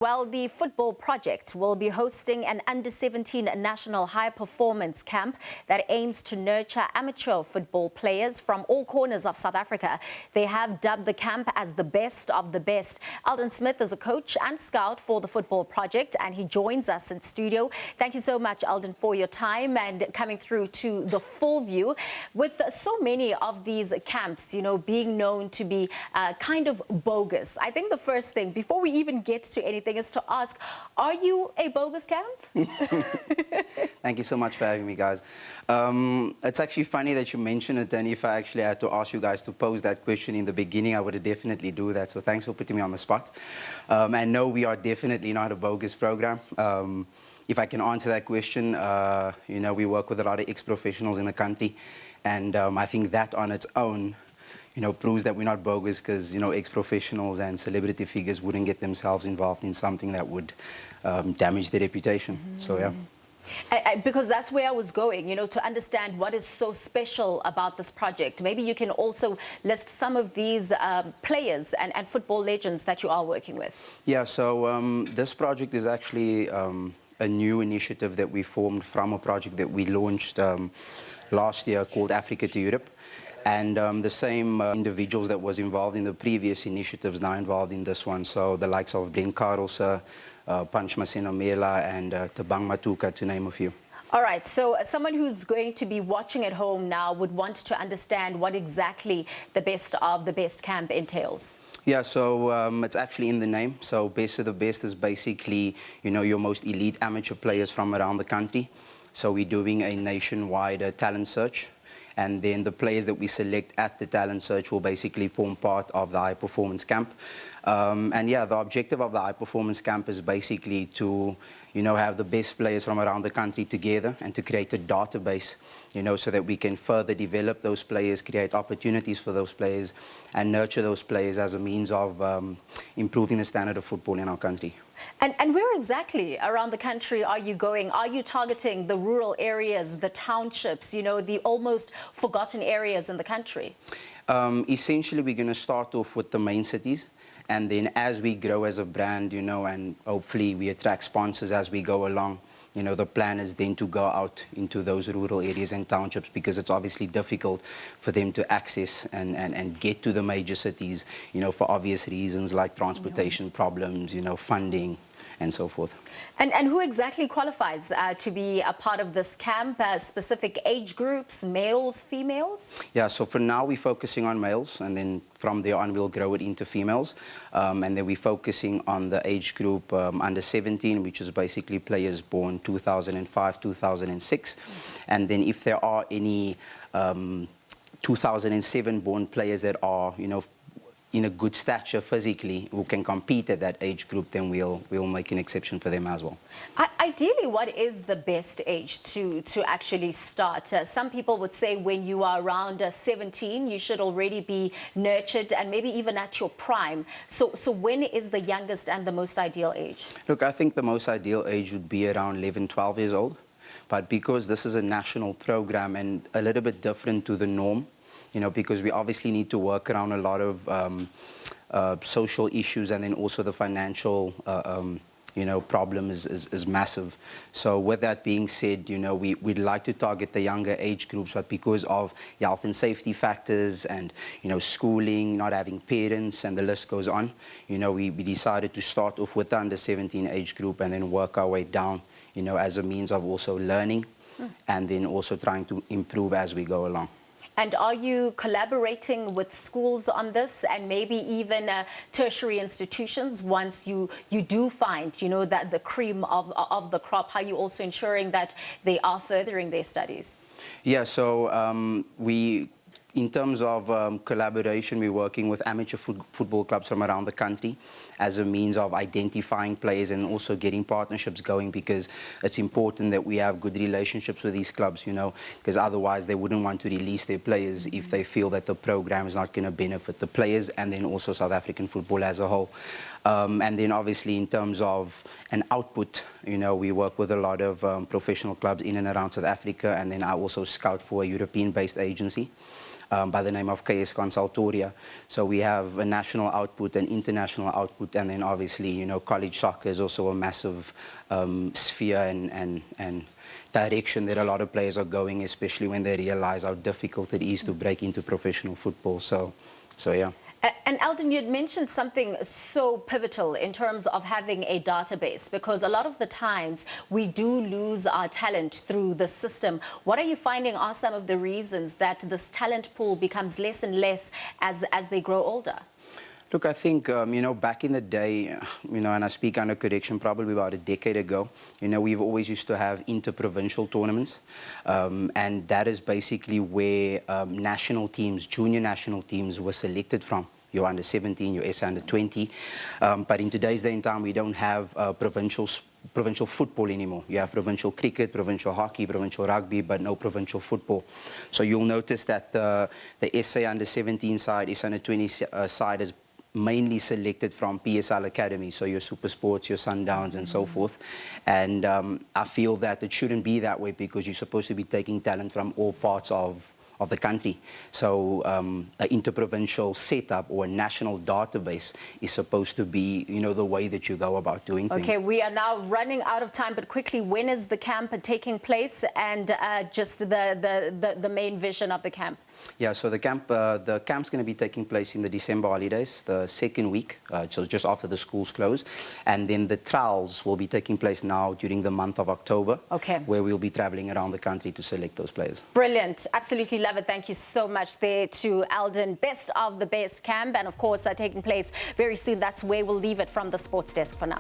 Well, the Football Project will be hosting an under-17 national high-performance camp that aims to nurture amateur football players from all corners of South Africa. They have dubbed the camp as the best of the best. Eldon Smith is a coach and scout for the Football Project, and he joins us in studio. Thank you so much, Eldon, for your time and coming through to the full view. With so many of these camps, being known to be kind of bogus, I think the first thing, before we even get to anything, is to ask, are you a bogus camp? Thank you so much for having me, guys. It's actually funny that you mentioned it, and if I actually had to ask you guys to pose that question in the beginning, I would definitely do that. So thanks for putting me on the spot. And no, we are definitely not a bogus program. If I can answer that question, we work with a lot of ex-professionals in the country, and I think that on its own proves that we're not bogus, because, ex-professionals and celebrity figures wouldn't get themselves involved in something that would damage their reputation. So, yeah. Because that's where I was going, to understand what is so special about this project. Maybe you can also list some of these players and football legends that you are working with. Yeah, so this project is actually a new initiative that we formed from a project that we launched last year called Africa to Europe. And the same individuals that was involved in the previous initiatives now involved in this one. So the likes of Brent Carlse, Punch Mela, and Tabang Matuka, to name a few. All right, so someone who's going to be watching at home now would want to understand what exactly the best of the best camp entails. Yeah, so it's actually in the name. So best of the best is basically, your most elite amateur players from around the country. So we're doing a nationwide talent search. And then the players that we select at the talent search will basically form part of the high performance camp. And yeah, the objective of the high performance camp is basically to, have the best players from around the country together and to create a database, so that we can further develop those players, create opportunities for those players, and nurture those players as a means of improving the standard of football in our country. And where exactly around the country are you going? Are you targeting the rural areas, the townships, the almost forgotten areas in the country? Essentially, we're going to start off with the main cities. And then as we grow as a brand, and hopefully we attract sponsors as we go along, the plan is then to go out into those rural areas and townships, because it's obviously difficult for them to access and get to the major cities, for obvious reasons like transportation problems, funding, and so forth. And who exactly qualifies to be a part of this camp? Specific age groups, males, females? Yeah, so for now we're focusing on males, and then from there on we'll grow it into females. And then we're focusing on the age group under 17, which is basically players born 2005, 2006. And then if there are any 2007 born players that are, in a good stature physically, who can compete at that age group, then we'll make an exception for them as well. Ideally, what is the best age to actually start? Some people would say when you are around 17, you should already be nurtured and maybe even at your prime. So when is the youngest and the most ideal age? Look, I think the most ideal age would be around 11, 12 years old. But because this is a national program and a little bit different to the norm, because we obviously need to work around a lot of social issues, and then also the financial, problem is massive. So with that being said, we'd like to target the younger age groups, but because of health and safety factors and, schooling, not having parents, and the list goes on, we decided to start off with the under 17 age group and then work our way down, as a means of also learning and then also trying to improve as we go along. And are you collaborating with schools on this, and maybe even tertiary institutions once you do find, that the cream of the crop? How are you also ensuring that they are furthering their studies? Yeah, so in terms of collaboration, we're working with amateur football clubs from around the country as a means of identifying players and also getting partnerships going, because it's important that we have good relationships with these clubs, because otherwise they wouldn't want to release their players if they feel that the program is not going to benefit the players and then also South African football as a whole. And then obviously in terms of an output, we work with a lot of professional clubs in and around South Africa, and then I also scout for a European-based agency by the name of KS Consultoria. So we have a national output, an international output, and then obviously, college soccer is also a massive sphere and direction that a lot of players are going, especially when they realize how difficult it is to break into professional football. So yeah. And Eldon, you'd mentioned something so pivotal in terms of having a database, because a lot of the times we do lose our talent through the system. What are you finding are some of the reasons that this talent pool becomes less and less as they grow older? Look, I think, back in the day, and I speak under correction, probably about a decade ago, we've always used to have interprovincial tournaments. And that is basically where national teams, junior national teams were selected from. Your under 17, your SA under 20. But in today's day and time, we don't have provincial football anymore. You have provincial cricket, provincial hockey, provincial rugby, but no provincial football. So you'll notice that the SA under 17 side, SA under 20 side is mainly selected from PSL Academy, so your Super Sports, your Sundowns, and so forth. And I feel that it shouldn't be that way, because you're supposed to be taking talent from all parts of the country. So an interprovincial setup or a national database is supposed to be, the way that you go about doing things. Okay, we are now running out of time, but quickly, when is the camp taking place, and just the main vision of the camp? Yeah, so the camp's going to be taking place in the December holidays, the second week, so just after the schools close. And then the trials will be taking place now during the month of October, where we'll be traveling around the country to select those players. Brilliant. Absolutely love it. Thank you so much there to Eldon. Best of the best camp, and of course, taking place very soon. That's where we'll leave it from the Sports Desk for now.